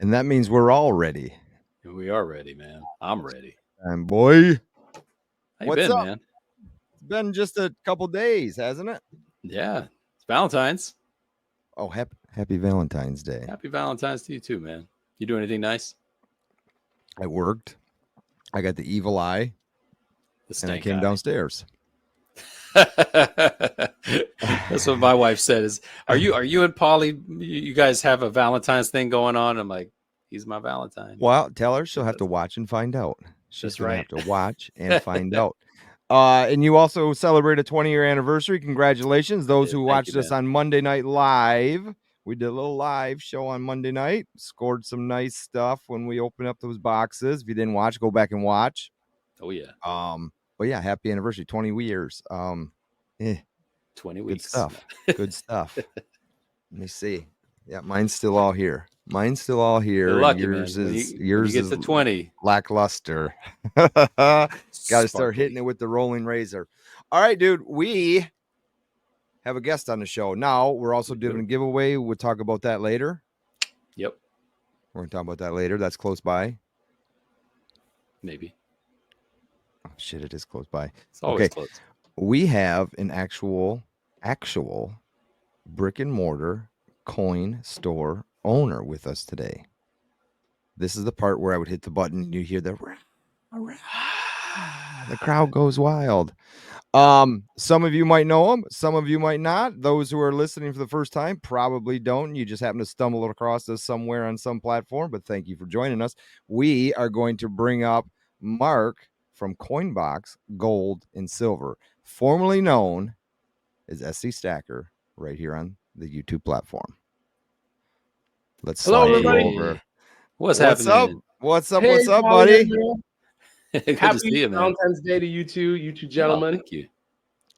And that means we're all ready. We are ready, man. I'm ready. And boy, How you what's been, up? man? It's been just a couple days, hasn't it? Yeah, it's Valentine's. Oh, happy Valentine's Day. Happy Valentine's to you too, man. You do anything nice? I worked. I got the evil eye, The and I stank came eye. downstairs. That's what my wife said. Is are you and Pauly? You guys have a Valentine's thing going on? I'm like, he's my Valentine. Well, tell her she'll have to watch and find out. She's That's gonna right. have to watch and find out. And you also celebrate a 20-year anniversary. Congratulations, those who Thank watched you, us man. on Monday Night Live. We did a little live show on Monday night. Scored some nice stuff when we opened up those boxes. If you didn't watch, go back and watch. Oh yeah. But yeah, happy anniversary, 20 years. 20 good weeks. stuff. Good stuff. Let me see. Yeah, mine's still all here. Mine's still all here. You're lucky, yours man. is When yours you get is to 20, lackluster. Got to start sparkly. hitting it with the rolling razor. All right, dude. We have a guest on the show. Now we're also doing a giveaway. We'll talk about that later. Yep. We're gonna talk about that later. That's close by. Maybe. Oh shit, it is close by. It's always close. We have an actual brick and mortar coin store owner with us today. This is the part where I would hit the button and you hear the crowd goes wild. Some of you might know him, some of you might not. Those who are listening for the first time probably don't. You just happen to stumble across us somewhere on some platform, but thank you for joining us. We are going to bring up Marc from CoinBox Gold and Silver, formerly known as SC Stacker, right here on the YouTube platform. Let's Hello, slide everybody. you over. What's What's up? happening? What's up? Hey, What's up, Pauly and buddy? Husk. Good Happy to see you, man. Valentine's Day to you two Oh, gentlemen. thank you.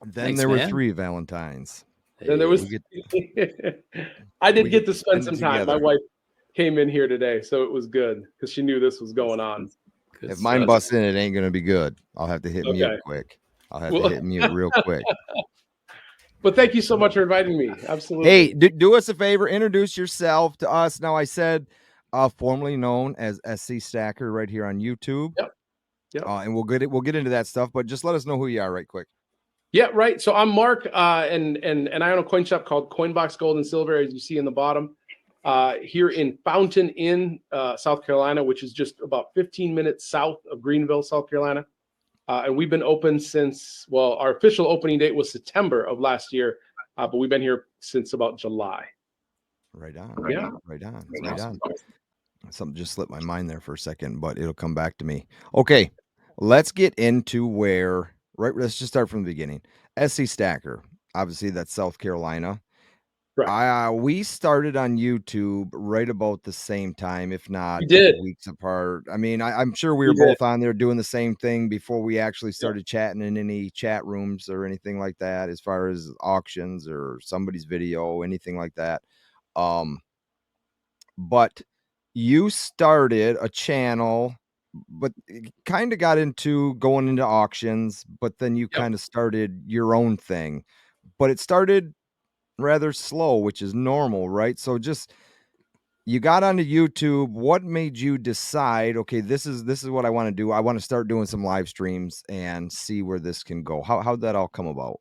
Then Thanks, there were man. 3 Valentines. And there was. I did get to spend some time. My wife came in here today, so it was good because she knew this was going on. Good If mine stuff. busts in, it ain't gonna be good. I'll have to hit mute quick. I'll have to hit mute real quick. But thank you so much for inviting me. Absolutely. Hey, do us a favor. Introduce yourself to us. Now, I said formerly known as SC Stacker right here on YouTube. Yep. And we'll get into that stuff, but just let us know who you are right quick. Yeah, right. So I'm Marc, and I own a coin shop called CoinBox Gold and Silver, as you see in the bottom, here in Fountain Inn, South Carolina, which is just about 15 minutes south of Greenville, South Carolina. And we've been open since, well, our official opening date was September of last year, but we've been here since about July. Right on. Yeah. Right on. Something just slipped my mind there for a second, but it'll come back to me. Okay, let's get into where. Right, let's just start from the beginning. SC Stacker, obviously that's South Carolina. Right. We started on YouTube right about the same time, if not weeks apart. I mean, I'm sure we were both on there doing the same thing before we actually started chatting in any chat rooms or anything like that, as far as auctions or somebody's video, anything like that. But you started a channel, but kind of got into going into auctions, but then you kind of started your own thing. But it started rather slow, which is normal, right? So just you got onto YouTube. What made you decide, okay, this is what I want to do? I want to start doing some live streams and see where this can go. How'd that all come about?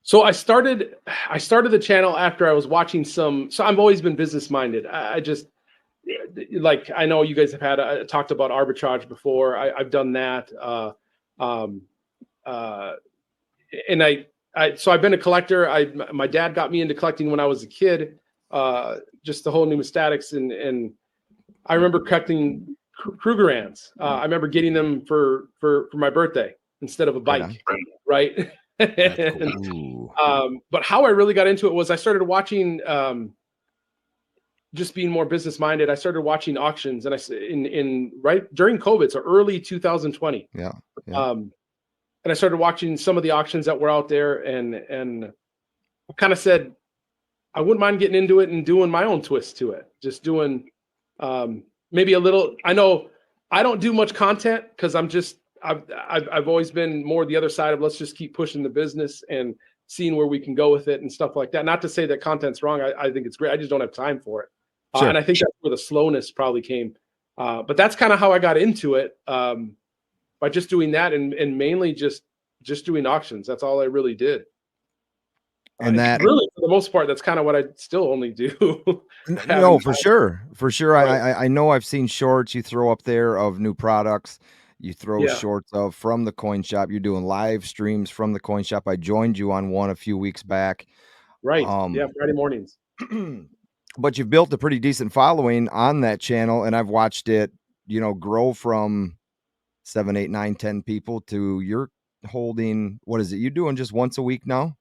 So I started the channel after I was watching some. So I've always been business minded. I just like, I know you guys have had talked about arbitrage before. I've done that. And so I've been a collector. My dad got me into collecting when I was a kid. Just the whole numismatics, and I remember collecting Krugerrands. I remember getting them for my birthday instead of a bike, right? Cool. But how I really got into it was I started watching, just being more business minded. I started watching auctions, and in right during COVID, so early 2020. Yeah. And I started watching some of the auctions that were out there, and kind of said I wouldn't mind getting into it and doing my own twist to it. Just doing maybe a little. I know I don't do much content because I've always been more the other side of let's just keep pushing the business and seeing where we can go with it and stuff like that. Not to say that content's wrong. I think it's great. I just don't have time for it. Sure. And I think that's where the slowness probably came. But that's kind of how I got into it, by just doing that and mainly just doing auctions. That's all I really did. And that really, for the most part, that's kind of what I still only do. no, for sure. For sure. Right. I know I've seen shorts you throw up there of new products. You throw Yeah. shorts of from the coin shop. You're doing live streams from the coin shop. I joined you on one a few weeks back. Right. Yeah. Friday mornings. But you've built a pretty decent following on that channel, and I've watched it, you know, grow from 7, 8, 9, 10 people to you're holding, what is it? You doing just once a week now?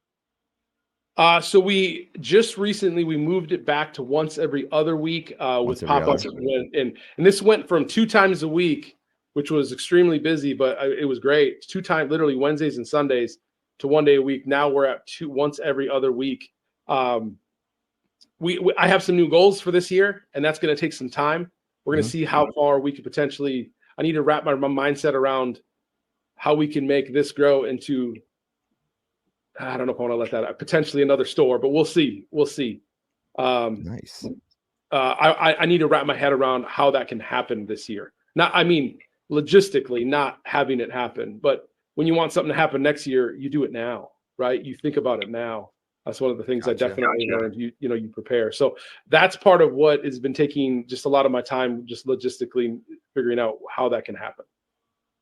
So we just recently we moved it back to once every other week Once with every other. pop-ups, and this went from 2 times a week, which was extremely busy, but it was great. 2 times, literally Wednesdays and Sundays, to 1 day a week. Now we're at once every other week. I have some new goals for this year, and that's going to take some time. We're going to see how far we could potentially. I need to wrap my mindset around how we can make this grow into. I don't know if I want to let that out. Potentially another store, but we'll see. We'll see. Nice. I need to wrap my head around how that can happen this year. Not, I mean, logistically, not having it happen, but when you want something to happen next year, you do it now, right? You think about it now. That's one of the things I definitely learned. You prepare. So that's part of what has been taking just a lot of my time, just logistically figuring out how that can happen.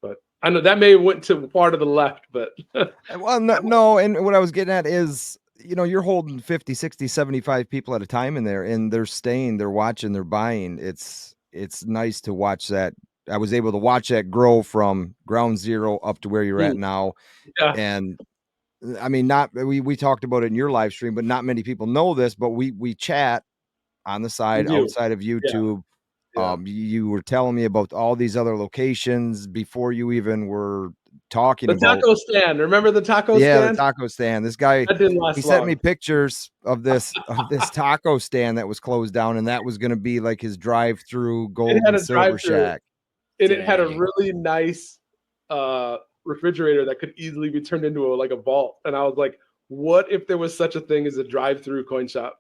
But I know that may have went to far to the left, but well, no. And what I was getting at is, you know, you're holding 50, 60, 75 people at a time in there, and they're staying, they're watching, they're buying. It's nice to watch that. I was able to watch that grow from ground zero up to where you're at now. yeah. And I mean, we talked about it in your live stream, but not many people know this, but we chat on the side outside of YouTube. Yeah. You were telling me about all these other locations before you even were talking the about taco stand. Remember the taco the stand? taco stand. This guy, that didn't last he sent long. me pictures of this taco stand that was closed down, and that was going to be like his drive-through gold and silver shack. And it had a really nice refrigerator that could easily be turned into a vault. And I was like, what if there was such a thing as a drive-through coin shop?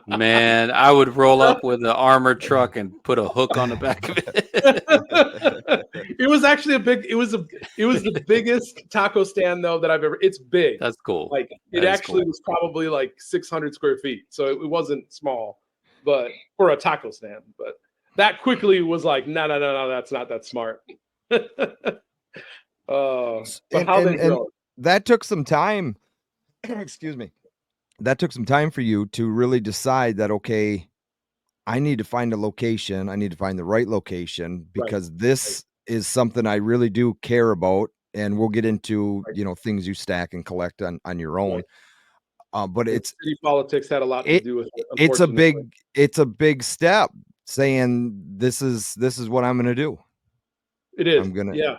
Man, I would roll up with an armored truck and put a hook on the back of it. It was actually it was the biggest taco stand though that I've ever. It's big. That's cool. Like it actually was probably like 600 square feet, so it wasn't small, but for a taco stand. But that quickly was like, no, that's not that smart. But how they grow. That took some time. Excuse me. That took some time for you to really decide that, okay, I need to find a location. I need to find the right location because this is something I really do care about. And we'll get into, you know, things you stack and collect on your own. But it's city politics had a lot to do with it. It's a big step saying this is what I'm going to do. It is. Yeah,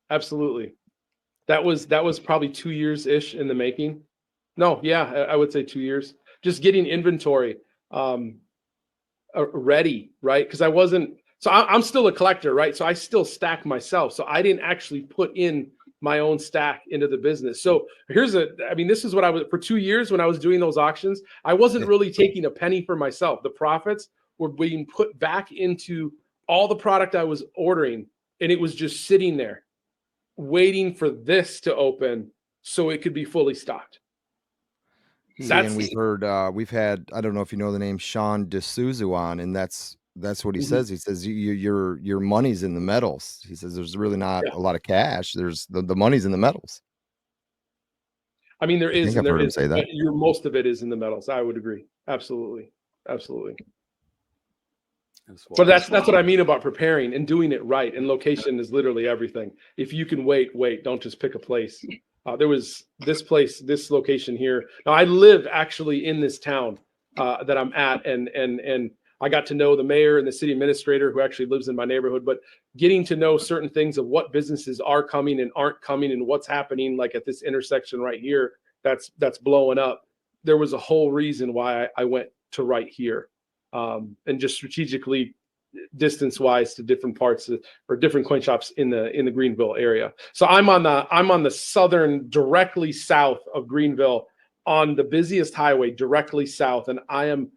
absolutely. That was probably 2 years ish in the making. No, yeah, I would say 2 years. Just getting inventory ready, right? Because I wasn't. So I'm still a collector, right? So I still stack myself. So I didn't actually put in my own stack into the business. So this is what I was for 2 years when I was doing those auctions. I wasn't really taking a penny for myself. The profits were being put back into all the product I was ordering, and it was just sitting there, waiting for this to open so it could be fully stocked. And we've had, I don't know if you know the name Sean D'Souza on, and that's what he says. He says your money's in the metals. He says there's really not a lot of cash. There's the money's in the metals. I mean, there is. I've heard him say that. Most of it is in the metals. I would agree. Absolutely. But that's what I mean about preparing and doing it right. And location is literally everything. If you can wait. Don't just pick a place. There was this location here. Now I live actually in this town that I'm at, and I got to know the mayor and the city administrator who actually lives in my neighborhood. But getting to know certain things of what businesses are coming and aren't coming, and what's happening, like at this intersection right here, that's blowing up. There was a whole reason why I went to right here, and just strategically, distance-wise, to different parts or different coin shops in the Greenville area. So I'm on the southern, directly south of Greenville, on the busiest highway, directly south, and I am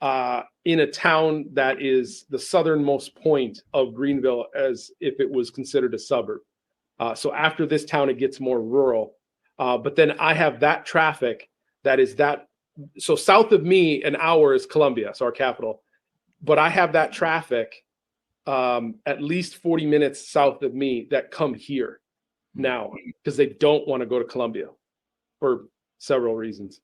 in a town that is the southernmost point of Greenville, as if it was considered a suburb. So after this town, it gets more rural. But then I have that traffic that is that. So south of me, an hour is Columbia, so our capital. But I have that traffic at least 40 minutes south of me that come here now because they don't want to go to Columbia for several reasons.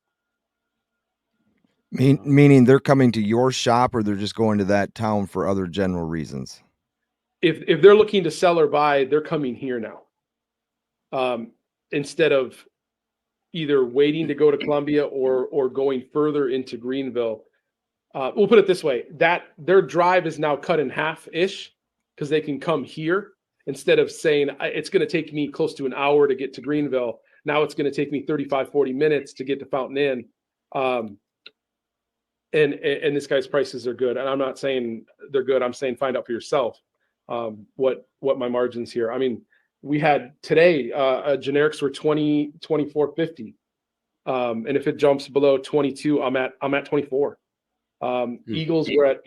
Meaning they're coming to your shop, or they're just going to that town for other general reasons? If they're looking to sell or buy, they're coming here now. Instead of either waiting to go to Columbia or going further into Greenville. We'll put it this way, that their drive is now cut in half-ish because they can come here instead of saying it's going to take me close to an hour to get to Greenville. Now it's going to take me 35, 40 minutes to get to Fountain Inn. And this guy's prices are good. And I'm not saying they're good. I'm saying find out for yourself what my margins here. I mean, we had today generics were 24.50. And if it jumps below 22, I'm at 24. Eagles were at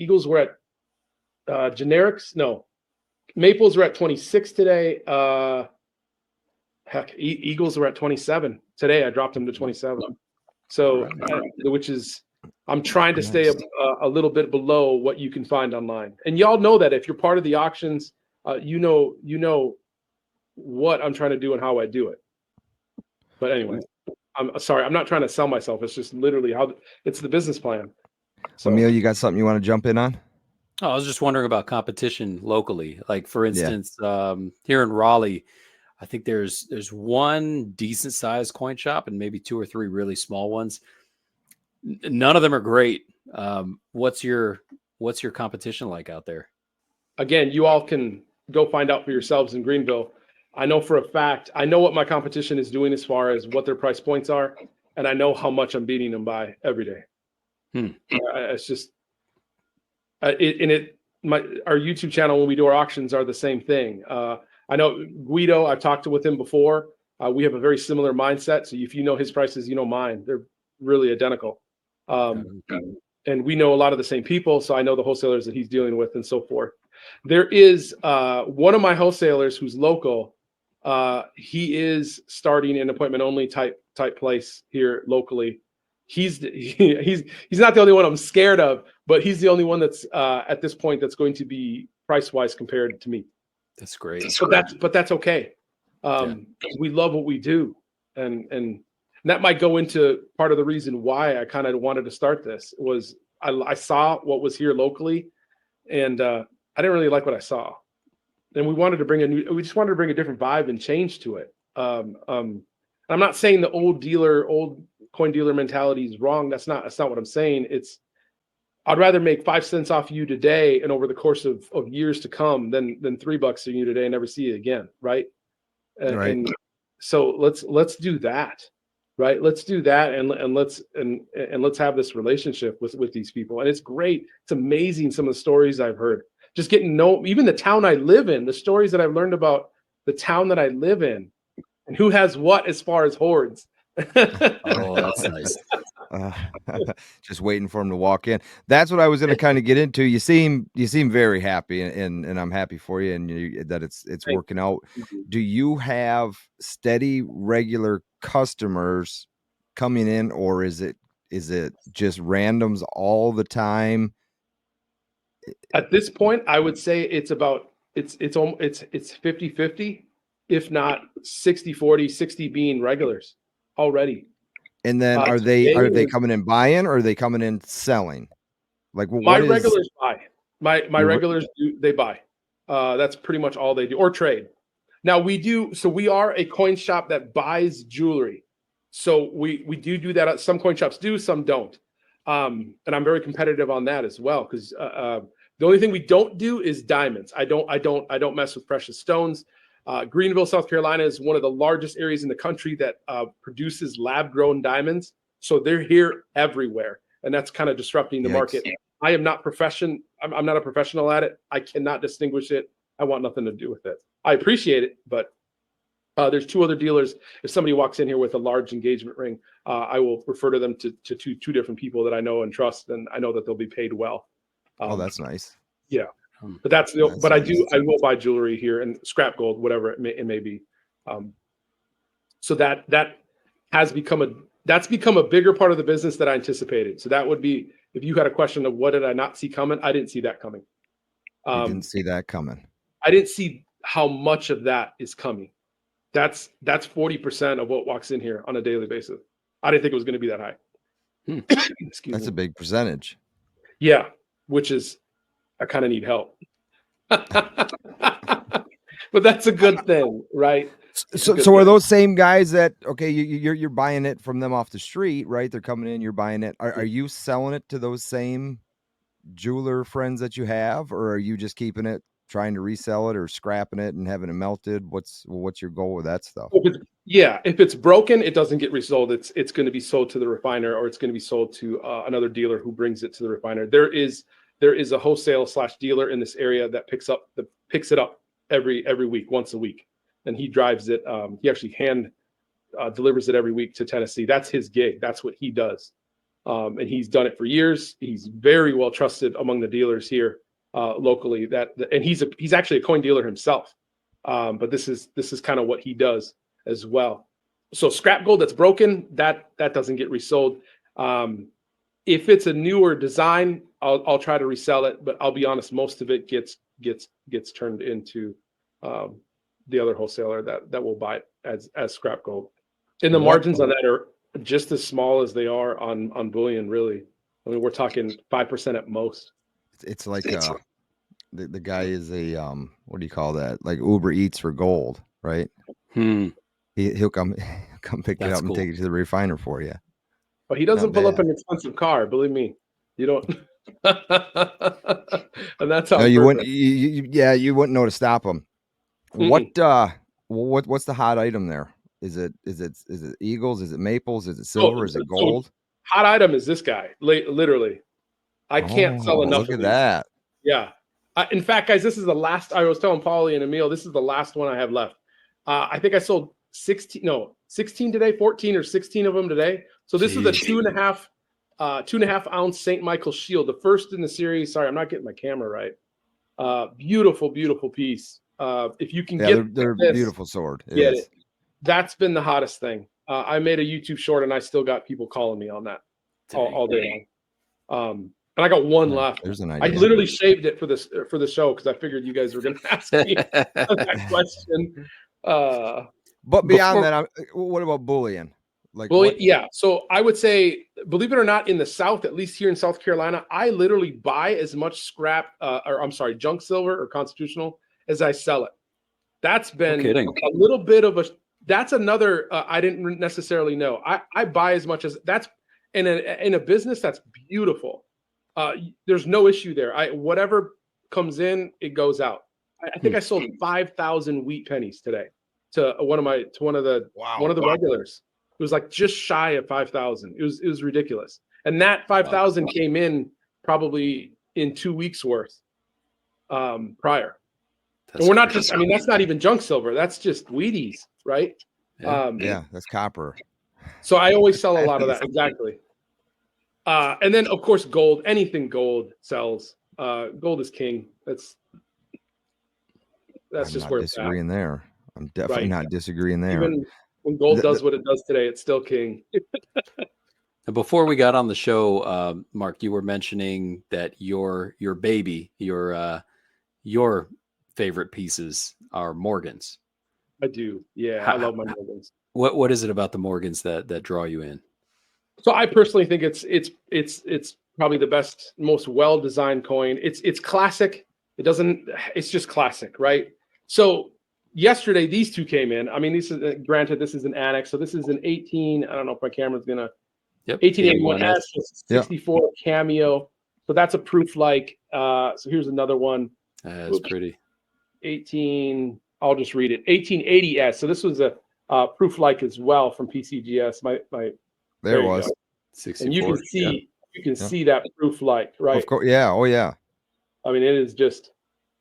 generics. No, maples were at 26 today. Eagles were at 27 today. I dropped them to 27. So, which is, I'm trying to stay a little bit below what you can find online. And y'all know that if you're part of the auctions, you know what I'm trying to do and how I do it. But anyway, I'm sorry. I'm not trying to sell myself. It's just literally how it's the business plan. So, Emil, you got something you want to jump in on? Oh, I was just wondering about competition locally. Like, for instance, here in Raleigh, I think there's one decent sized coin shop and maybe 2 or 3 really small ones. None of them are great. What's your competition like out there? Again, you all can go find out for yourselves in Greenville. I know for a fact, I know what my competition is doing as far as what their price points are, and I know how much I'm beating them by every day. It's just, our YouTube channel when we do our auctions are the same thing. I know Guido, I've talked with him before. We have a very similar mindset. So if you know his prices, you know mine. They're really identical. And we know a lot of the same people. So I know the wholesalers that he's dealing with and so forth. There is one of my wholesalers who's local. He is starting an appointment only type place here locally. He's not the only one I'm scared of, but he's the only one that's at this point that's going to be price wise compared to me. That's great. But that's okay. We love what we do, and that might go into part of the reason why I kind of wanted to start this was I saw what was here locally, and I didn't really like what I saw, and we just wanted to bring a different vibe and change to it. I'm not saying the old coin dealer mentality is wrong. That's not what I'm saying. I'd rather make 5 cents off you today and over the course of years to come than $3 on you today and never see you again. Right. Right. And so let's do that. Right. Let's do that. And let's have this relationship with these people. And it's great. It's amazing. Some of the stories I've heard, just getting to know even the town I live in, the stories that I've learned about the town that I live in and who has what as far as hordes. Oh, that's nice. Just waiting for him to walk in. That's what I was going to kind of get into. You seem very happy, and I'm happy for you, and that it's working out. Do you have steady, regular customers coming in, or is it just randoms all the time? At this point, I would say it's 50-50, if not 60-40, 60 being regulars already. And then are they coming in buying, or are they coming in selling? Like, well, my regulars buy. My regulars they buy. That's pretty much all they do, or trade. Now we are a coin shop that buys jewelry. So we do that. Some coin shops do, some don't. And I'm very competitive on that as well, because the only thing we don't do is diamonds. I don't mess with precious stones. Greenville, South Carolina is one of the largest areas in the country that produces lab-grown diamonds. So they're here everywhere, and that's kind of disrupting the market. I am not I'm not a professional at it. I cannot distinguish it. I want nothing to do with it. I appreciate it, but There's 2 other dealers. If somebody walks in here with a large engagement ring, I will refer to them to two different people that I know and trust, and I know that they'll be paid well. Oh, that's nice. Yeah, but that's That's but nice. I will buy jewelry here and scrap gold, whatever it may be. So that has become a bigger part of the business than I anticipated. So that would be, if you had a question of what did I not see coming, I didn't see that coming. You didn't see that coming. I didn't see how much of that is coming. That's 40% of what walks in here on a daily basis. I didn't think it was going to be that high. That's a big percentage. Yeah, which is, I kind of need help. But that's a good thing, right? So are those same guys that, okay, you're buying it from them off the street, right? They're coming in, you're buying it. Are you selling it to those same jeweler friends that you have, or are you just keeping it, trying to resell it, or scrapping it and having it melted? What's your goal with that stuff? If it's broken, it doesn't get resold. It's going to be sold to the refiner, or it's going to be sold to another dealer who brings it to the refiner. There is a wholesale / dealer in this area that picks it up every week, once a week, and he drives it. He actually hand delivers it every week to Tennessee. That's his gig. That's what he does, and he's done it for years. He's very well trusted among the dealers here locally. And he's actually a coin dealer himself, but this is kind of what he does as well. So scrap gold that's broken, that doesn't get resold. If it's a newer design, I'll try to resell it, but I'll be honest, most of it gets turned into the other wholesaler that will buy it as scrap gold. And the margins on that are just as small as they are on bullion, really. I mean, we're talking 5% at most. It's like the guy is a what do you call that? Like Uber Eats for gold, right? He'll come pick it up and take it to the refiner for you. But he doesn't pull up an expensive car, believe me. You don't. And that's how. No, you wouldn't. You wouldn't know to stop him. What's the hot item there? Is it eagles? Is it maples? Is it silver? Is it gold? So hot item is this guy. Literally, I can't sell enough. Look at that. Yeah. In fact, guys, this is the last. I was telling Pauly and Emil, this is the last one I have left. I think I sold 16 today, 14 or 16 of them today. So this is a 2.5 ounce St. Michael shield, the first in the series. Sorry, I'm not getting my camera right. Beautiful piece. If you can get they're this, beautiful sword. Get it. That's been the hottest thing. I made a YouTube short and I still got people calling me on that all day long. And I got one left. There's an idea. I literally saved it for the show because I figured you guys were going to ask me that question. But beyond that, what about bullion? Like bullion, yeah. So I would say, believe it or not, in the South, at least here in South Carolina, I literally buy as much scrap, junk silver or constitutional as I sell it. That's been a little bit of that's another, I didn't necessarily know. I buy as much as that's in a business that's beautiful. There's no issue there. Whatever comes in, it goes out. I think I sold 5,000 wheat pennies today to one of the regulars. It was like just shy of 5,000. It was ridiculous. And that 5,000 came in probably in 2 weeks worth prior. And we're not just, I mean, that's not even junk silver. That's just Wheaties, right? Yeah, that's copper. So I always sell a lot of that. Exactly. And then, of course, gold. Anything gold sells. Gold is king. That's just where it's at. I'm not disagreeing there. I'm definitely not disagreeing there. Even when gold does what it does today, it's still king. Before we got on the show, Marc, you were mentioning that your baby, your favorite pieces are Morgans. I do. Yeah, I love my Morgans. What is it about the Morgans that draw you in? So I personally think it's probably the best, most well-designed coin. It's classic. It's just classic, right? So yesterday, these two came in. I mean, this is granted, this is an annex. So this is an 18. I don't know if my camera's gonna. 1881S, 64 cameo. So that's a proof like. So here's another one. That's pretty. 18. I'll just read it. 1880S. So this was a proof like as well from PCGS. There was. 64. And you can see that proof like, right? Of course. Yeah. Oh yeah. I mean, it is just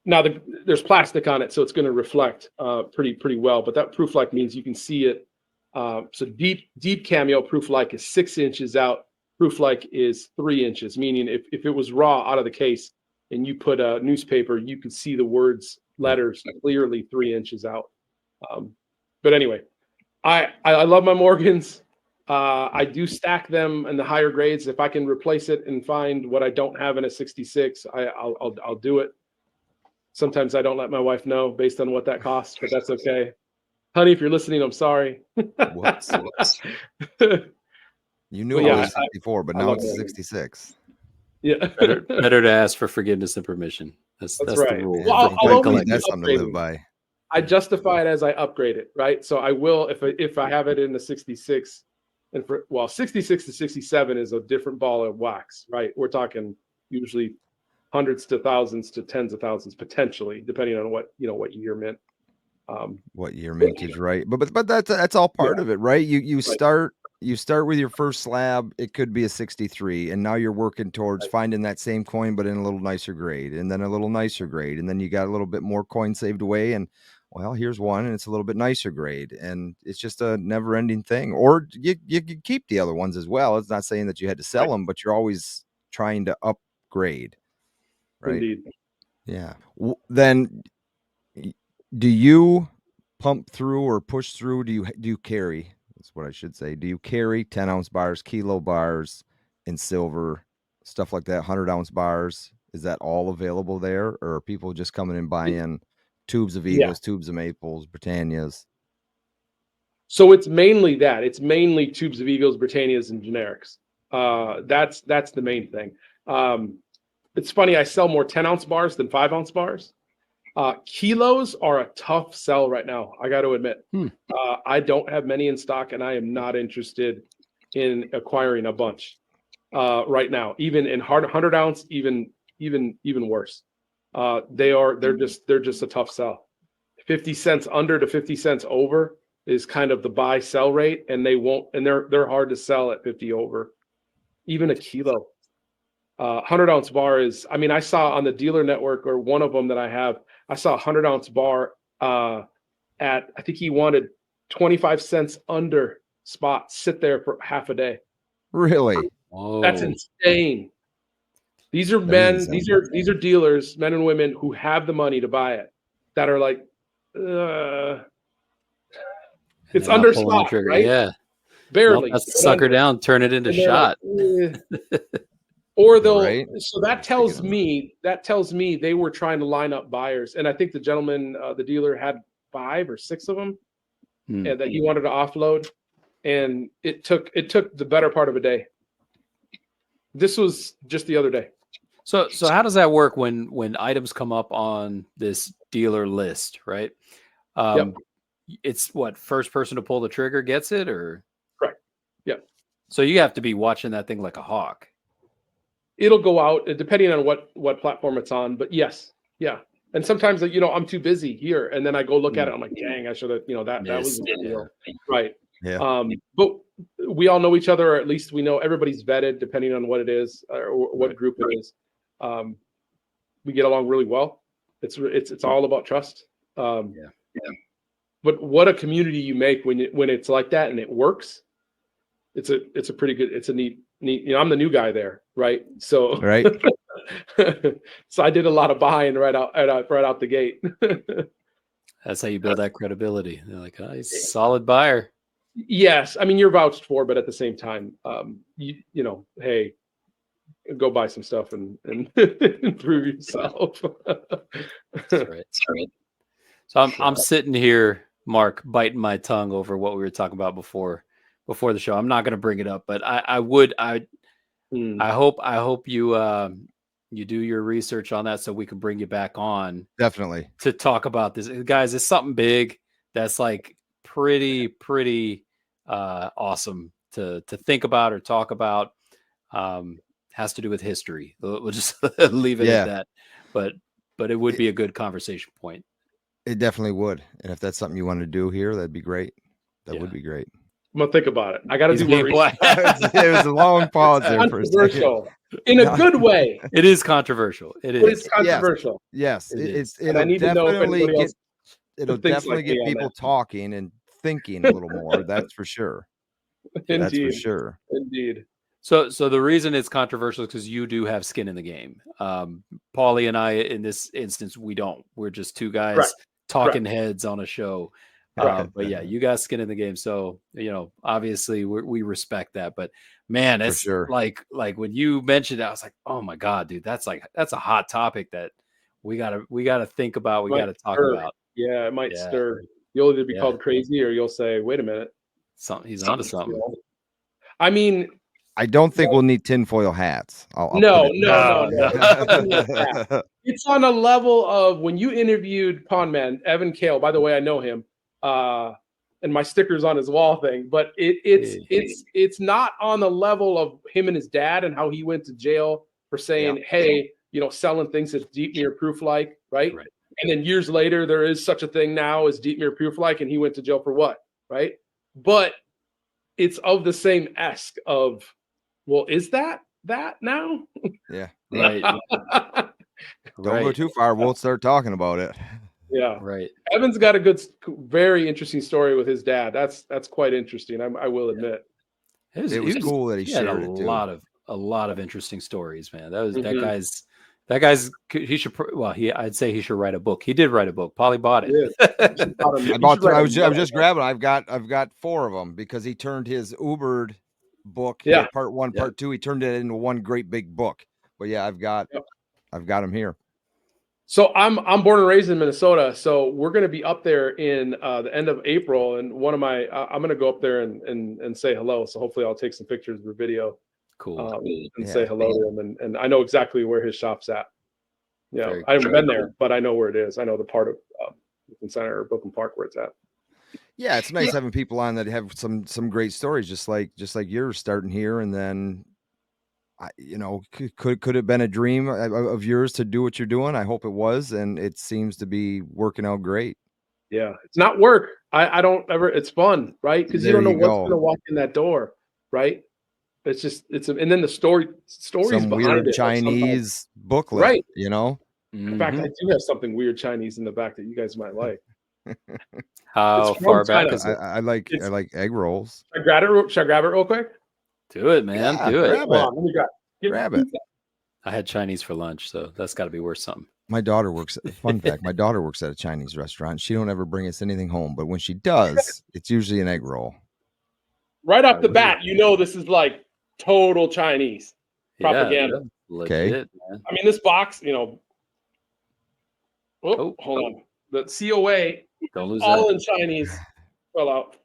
Now there's plastic on it, so it's going to reflect pretty well. But that proof like means you can see it. So deep cameo proof like is 6 inches out. Proof like is 3 inches, meaning if it was raw out of the case and you put a newspaper, you could see the words, letters clearly 3 inches out. But anyway, I love my Morgans. I do stack them in the higher grades. If I can replace it and find what I don't have in a 66, I'll do it. Sometimes I don't let my wife know based on what that costs, but that's okay. Honey, if you're listening, I'm sorry. Whoops. You knew it was 64, but now it's 66. Yeah. better to ask for forgiveness and permission. That's right. The rule. Well, that's something to live by. I justify it as I upgrade it, right? So I will, if I have it in the 66, and 66 to 67 is a different ball of wax, right? We're talking usually hundreds to thousands to tens of thousands potentially, depending on what year mint. What year mintage, right? But that's all part of it, right? You start with your first slab. It could be a 63, and now you're working towards finding that same coin, but in a little nicer grade, and then a little nicer grade, and then you got a little bit more coin saved away, and well, here's one, and it's a little bit nicer grade, and it's just a never-ending thing. Or you keep the other ones as well. It's not saying that you had to sell them, but you're always trying to upgrade, right? Indeed. Yeah. Then, do you pump through or push through? Do you carry? That's what I should say. Do you carry 10-ounce bars, kilo bars in silver, stuff like that, 100-ounce bars? Is that all available there, or are people just coming and buying tubes of Eagles, tubes of Maples, Britannias? So it's mainly that. It's mainly tubes of Eagles, Britannias, and generics. That's the main thing. It's funny, I sell more 10-ounce bars than 5-ounce bars. Kilos are a tough sell right now, I got to admit. I don't have many in stock, and I am not interested in acquiring a bunch right now. Even in 100-ounce, even worse. They're just a tough sell. 50 cents under to 50 cents over is kind of the buy sell rate, and they're hard to sell at 50 over. Even a kilo. 100-ounce bar is, I mean, I saw on the dealer network, or one of them that I have, I saw a 100-ounce bar at, I think he wanted 25 cents under spot, sit there for half a day. Really? Whoa. That's insane. These are men, these are dealers, men and women who have the money to buy it, that are like, it's under spot, right? Yeah. Barely. That's the sucker down, turn it into shot. Like, or they'll, so that tells me they were trying to line up buyers. And I think the gentleman, the dealer, had 5 or 6 of them and that he wanted to offload. And it took the better part of a day. This was just the other day. So how does that work when items come up on this dealer list, right? It's what, first person to pull the trigger gets it, or? Correct. Yeah. So you have to be watching that thing like a hawk. It'll go out depending on what platform it's on, but yes. Yeah. And sometimes, I'm too busy here, and then I go look at it. I'm like, dang, I should have, that was a good deal. Right. Yeah. But we all know each other, or at least we know everybody's vetted depending on what it is or what group it is. We get along really well. It's all about trust. But what a community you make when it's like that and it works. It's a pretty good, it's a neat, I'm the new guy there, right? So right. So I did a lot of buying right out the gate. That's how you build that credibility. They're like, oh, he's a solid buyer. Yes, I mean, you're vouched for, but at the same time, hey, go buy some stuff and improve yourself. That's right. So I'm sitting here, Mark, biting my tongue over what we were talking about before the show. I'm not going to bring it up, but I hope you do your research on that so we can bring you back on. Definitely. To talk about this. Guys, it's something big that's like pretty awesome to think about or talk about. Has to do with history. We'll just leave it at that. But it would be a good conversation point. It definitely would. And if that's something you want to do here, that'd be great. That would be great. I'm gonna think about it. I got to He's do more being research. It was a long pause there for a second. Controversial in a good way. It is controversial. It But it's is. controversial. Yes, It is. And I need to know if anybody else it'll thinks definitely like me get on people that. talking and thinking a little more. That's for sure. That's for Indeed. sure. Indeed. So the reason it's controversial is because you do have skin in the game. Pauly and I, in this instance, we don't. We're just two guys Correct. talking heads on a show. But yeah, you got skin in the game. So, obviously we respect that. But man, For it's sure. like when you mentioned it, I was like, oh my God, dude, that's a hot topic that we gotta think about. We gotta talk about. Yeah, it might stir. You'll either be called crazy or you'll say, wait a minute. He's onto something. I mean, I don't think we'll need tinfoil hats. I'll no. put it It's on a level of when you interviewed Pond Man, Evan Kale, by the way, I know him. And my sticker's on his wall thing, but it's not on the level of him and his dad and how he went to jail for saying, hey, selling things that's deep mirror proof like, right? And then years later, there is such a thing now as deep mirror proof like, and he went to jail for what, right? But it's of the same esque of, well, is that now? Yeah. Right. Don't go too far. We'll start talking about it. Yeah. Right. Evan's got a very interesting story with his dad. That's quite interesting. I will admit. It was cool that he shared it too. A lot of interesting stories, man. That guy's he should I'd say he should write a book. He did write a book. Pauly bought it. I was just grabbing. I've got 4 of them because he turned his Ubered book, part 1, part 2. He turned it into one great big book. But yeah, I've got them here. So I'm born and raised in Minnesota. So we're going to be up there in the end of April, and I'm going to go up there and say hello. So hopefully I'll take some pictures or video. Cool. And say hello to him, and I know exactly where his shop's at. Yeah, I haven't been there, but I know where it is. I know the part of Brooklyn Center or Brooklyn Park where it's at. Yeah, it's nice having people on that have some great stories, just like yours starting here, and then, could have been a dream of yours to do what you're doing. I hope it was, and it seems to be working out great. Yeah, it's not work. I don't ever. It's fun, right? Because you don't know what's going to walk in that door, right? It's just and then the stories some behind weird it, Chinese booklet, right? In fact, I do have something weird Chinese in the back that you guys might like. How far back is it? I like egg rolls. Should I grab it real quick? Do it, man. Do it. Grab it. I had Chinese for lunch, so that's got to be worth something. My daughter works. Fun fact: my daughter works at a Chinese restaurant. She don't ever bring us anything home, but when she does, it's usually an egg roll. Right off the bat, this is like total Chinese propaganda. Legit, man. I mean, this box, hold on. The COA, don't lose all that. in Chinese. Fell out.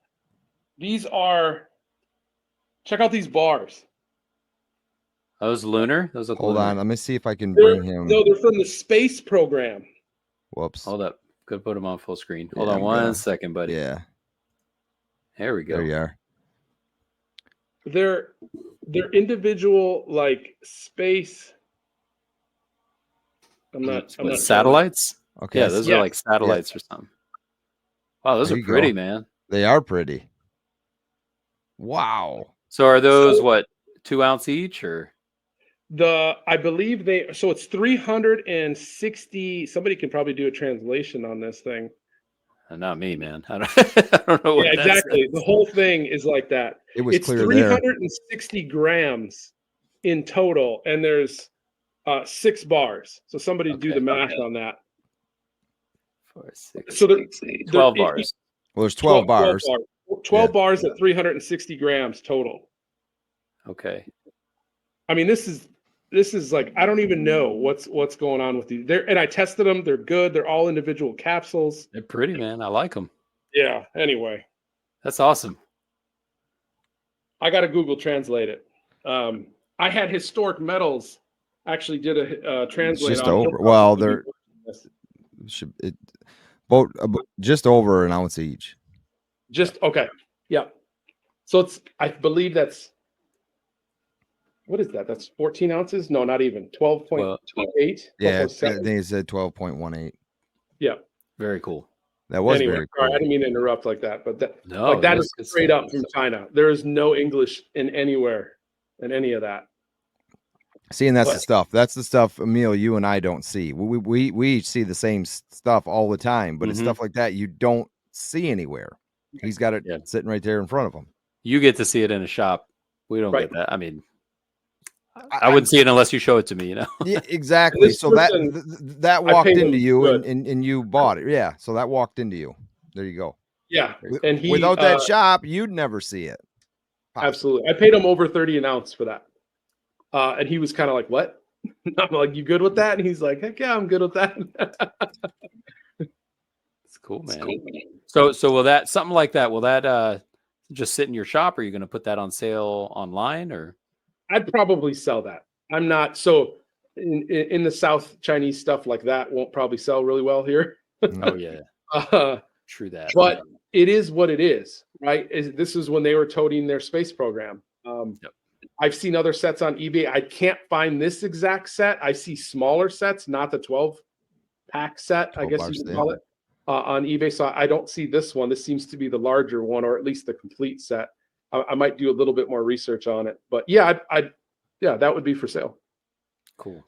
Check out these bars. Those lunar? Those look Hold lunar. on, let me see if I can bring him. No, they're from the space program. Whoops. Hold up. Could put them on full screen. Hold on one second, buddy. Yeah. There we go. There you are. They're individual like space. I'm not satellites? Okay. Yeah, those are like satellites or something. Wow, those are pretty, man. They are pretty. Wow. So are those 2 ounce each or? I believe so it's 360. Somebody can probably do a translation on this thing. Not me, man. I don't know what exactly. The whole thing is like that. It's clear 360 grams in total, and there's 6 bars. So somebody do the math on that. 4, 6, so 12 bars. Well, there's 12 bars. 12 bars at 360 grams total. Okay. I mean, this is like, I don't even know what's going on with these. And I tested them. They're good. They're all individual capsules. They're pretty, man. I like them. Yeah. Anyway. That's awesome. I got to Google translate it. I had Historic Metals actually did a translate. Just over. Well, they're just over an ounce each. Okay. Yeah. So I believe that's, what is that? That's 14 ounces? No, not even. 12.28. Yeah, I think it said 12.18. Yeah. Very cool. That was Anyway, very sorry, I cool. didn't mean to interrupt like that, but No, that was is good straight stuff. up from China. There is no English in anywhere in any of that. See, and that's But the stuff. That's the stuff, Emil, you and I don't see. We see the same stuff all the time, but it's stuff like that you don't see anywhere. He's got it sitting right there in front of him. You get to see it in a shop. We don't Right. get that. I mean, I wouldn't see it unless you show it to me, you know? Yeah, exactly. So that walked paid into him you good. and you bought it. Yeah. So that walked into you. There you go. Yeah. And he Without that shop, you'd never see it. Possibly. Absolutely. I paid him over 30 an ounce for that. And he was kind of like, what? I'm like, you good with that? And he's like, heck yeah, I'm good with that. It's cool, man. So will that, something like that, will that just sit in your shop, or are you going to put that on sale online, or? I'd probably sell that. I'm not so in the South, Chinese stuff like that won't probably sell really well here. Oh yeah. True that. But it is what it is, right? This is when they were toting their space program. I've seen other sets on eBay. I can't find this exact set. I see smaller sets, not the 12-pack set, I guess you could call it, on eBay. So I don't see this one. This seems to be the larger one, or at least the complete set. I might do a little bit more research on it. But yeah, that would be for sale. Cool.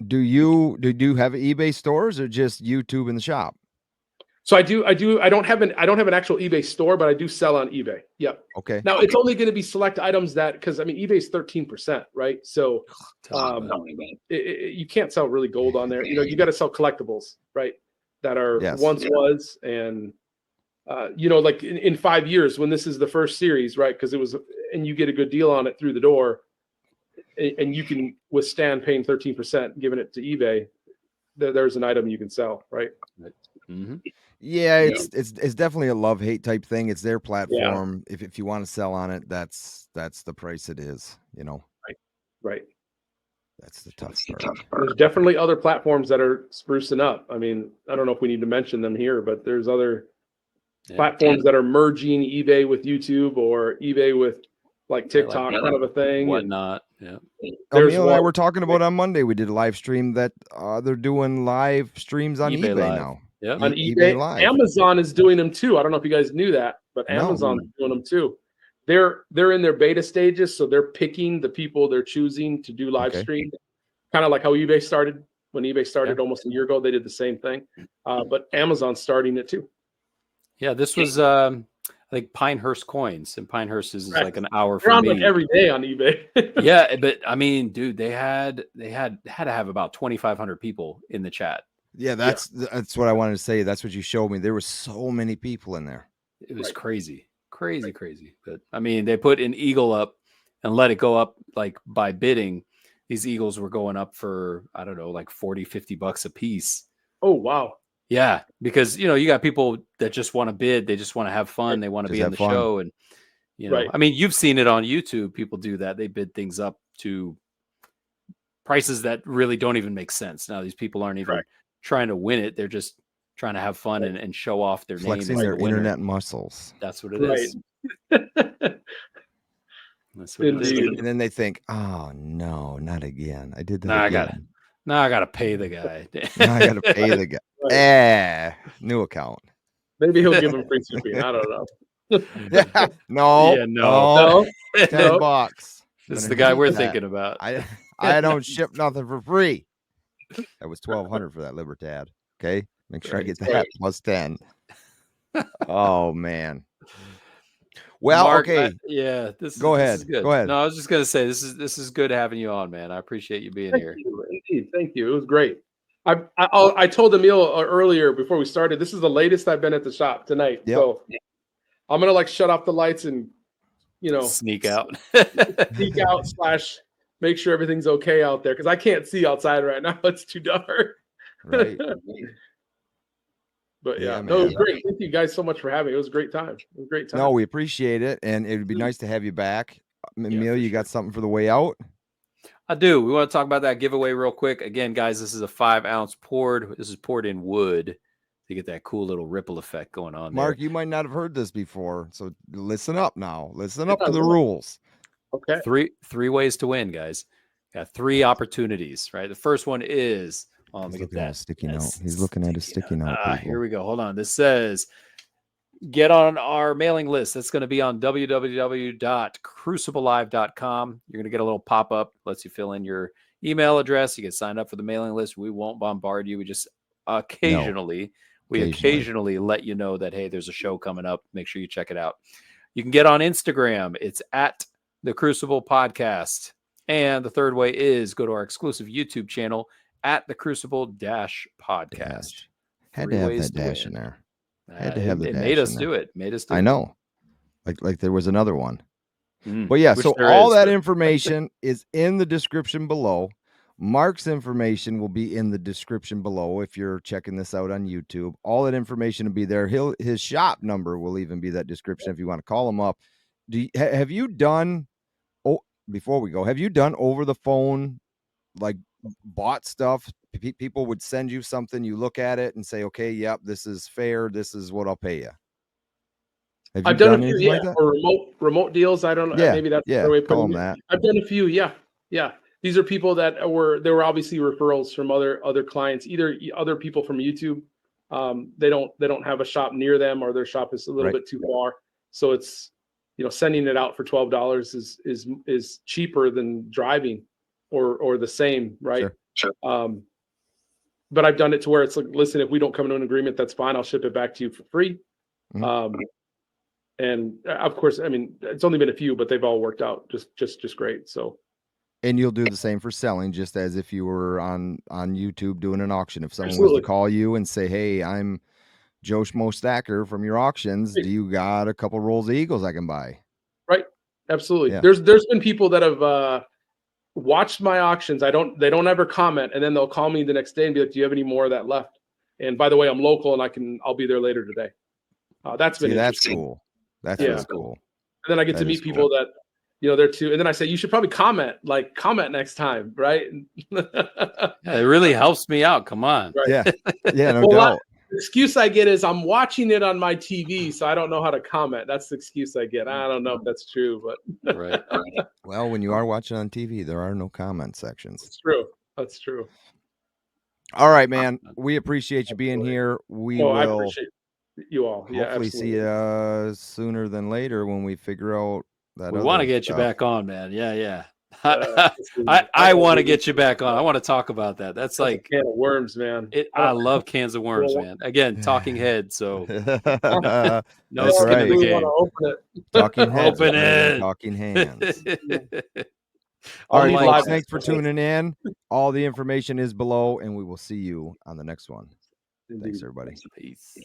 Do you have eBay stores or just YouTube in the shop? So I do. I don't have an actual eBay store, but I do sell on eBay. Yep. Okay. Now it's only going to be select items because I mean eBay is 13%, right? So you can't sell really gold on there. You know, you got to sell collectibles, right? That are once was, and you know, like in 5 years when this is the first series, right? Because it was, and you get a good deal on it through the door, and you can withstand paying 13%, giving it to eBay. There's an item you can sell, right? Yeah, it's definitely a love-hate type thing. It's their platform. Yeah. If you want to sell on it, that's the price it is, you know. Right. That's the tough part. There's definitely other platforms that are sprucing up. I mean, I don't know if we need to mention them here, but there's other platforms that are merging eBay with YouTube or eBay with like TikTok kind of a thing. Whatnot. Yeah. Emil and I were talking about on Monday. We did a live stream that they're doing live streams on eBay now. Yeah. On eBay Live. Amazon is doing them too. I don't know if you guys knew that, but Amazon is doing them too. They're in their beta stages, so they're picking the people they're choosing to do live stream. Kind of like how eBay started. When eBay started almost a year ago, they did the same thing. But Amazon's starting it too. Yeah, this was I think Pinehurst Coins, and Pinehurst is like an hour from me. Like every day on eBay. Yeah, but I mean, dude, they had to have about 2,500 people in the chat. Yeah, that's what I wanted to say. That's what you showed me. There were so many people in there. It was crazy. But I mean, they put an eagle up and let it go up like by bidding. These eagles were going up for, I don't know, like $40-$50 a piece. Oh, wow. Yeah, because you know, you got people that just want to bid, they just want to have fun, they want to be in the show, and you know, I mean, you've seen it on YouTube. People do that. They bid things up to prices that really don't even make sense. Now, these people aren't even trying to win it. They're just trying to have fun and show off their flexing name, their internet muscles. That's what it is. That's what it is. And then they think, "Oh no, not again! I did that again. I gotta pay the guy. I gotta pay the guy. New account. Maybe he'll give him free shipping. I don't know. No. $10. This is the guy we're thinking about. I don't ship nothing for free. That was $1,200 for that Libertad. Okay, make sure I get that plus 10. Oh man. Well, Marc, okay. Go ahead. This is good. Go ahead. No, I was just gonna say this is good having you on, man. I appreciate you being here. Indeed. Thank you. It was great. I told Emil earlier before we started, this is the latest I've been at the shop tonight. Yep. So I'm gonna like shut off the lights and sneak out. / make sure everything's okay out there because I can't see outside right now. It's too dark. Right. But no, it was great. Thank you guys so much for having me. It was a great time. No, we appreciate it, and it would be nice to have you back. Emil, you got something for the way out? I do. We want to talk about that giveaway real quick. Again, guys, this is a 5-ounce poured. This is poured in wood to get that cool little ripple effect going on. Mark, you might not have heard this before, so listen up now. Listen up to the rules. Okay. Three ways to win, guys. Got 3 opportunities, right? The first one is Let me He's get looking at a that. sticky note. He's looking at a sticky note. Here we go. Hold on. This says, get on our mailing list. That's going to be on www.cruciblelive.com. You're going to get a little pop-up, lets you fill in your email address. You get signed up for the mailing list. We won't bombard you. We just occasionally let you know that, hey, there's a show coming up. Make sure you check it out. You can get on Instagram. It's at the Crucible Podcast. And the third way is go to our exclusive YouTube channel at the Crucible Podcast. Had to have that dash in there. Had to have the it dash made us in do there. it. Made us do I it. know. Like there was another one. But yeah, Which so there all is, that but- information is in the description below. Marc's information will be in the description below if you're checking this out on YouTube. All that information will be there. His shop number will even be that description if you want to call him up. Have you done, before we go, have you done over the phone, like bought stuff? People would send you something, you look at it and say, okay, yep, this is fair. This is what I'll pay you. I've done a few, anything like that? or remote deals. I don't know. Yeah, Maybe that's yeah, the way of call putting them it. that. I've done a few. Yeah. These are people that were obviously referrals from other clients, either other people from YouTube. They don't have a shop near them, or their shop is a little bit too far. So it's, sending it out for $12 is cheaper than driving, or the same, right? Sure. But I've done it to where it's like, listen, if we don't come to an agreement, that's fine. I'll ship it back to you for free. Mhm. And of course, I mean, it's only been a few, but they've all worked out just great. So, and you'll do the same for selling, just as if you were on YouTube doing an auction. If someone was to call you and say, hey, I'm Joe Schmo Stacker from your auctions, do you got a couple rolls of Eagles I can buy? Right. Absolutely. Yeah. There's been people that have watched my auctions. They don't ever comment, and then they'll call me the next day and be like, do you have any more of that left? And by the way, I'm local and I'll be there later today. That's been interesting. Cool. That's really cool. And then I get to meet people that, they're too. And then I say, you should probably comment next time. Right. Yeah, it really helps me out. Come on. Right. Yeah. Yeah. No doubt. The excuse I get is I'm watching it on my TV, so I don't know how to comment. That's the excuse I get. I don't know if that's true, but right. Well, when you are watching on TV, there are no comment sections. It's true. That's true. All right, man. We appreciate you being here. I appreciate you all. Hopefully see you sooner than later when we figure out that. We want to get you back on, man. Yeah. I want to get you back on. I want to talk about that. That's like a can of worms, man. I love cans of worms, man. Again, talking head. So no That's skin in the game. Open it. Talking heads, open it. Talking hands. All right, folks, thanks for tuning in. All the information is below, and we will see you on the next one. Thanks, everybody. Peace.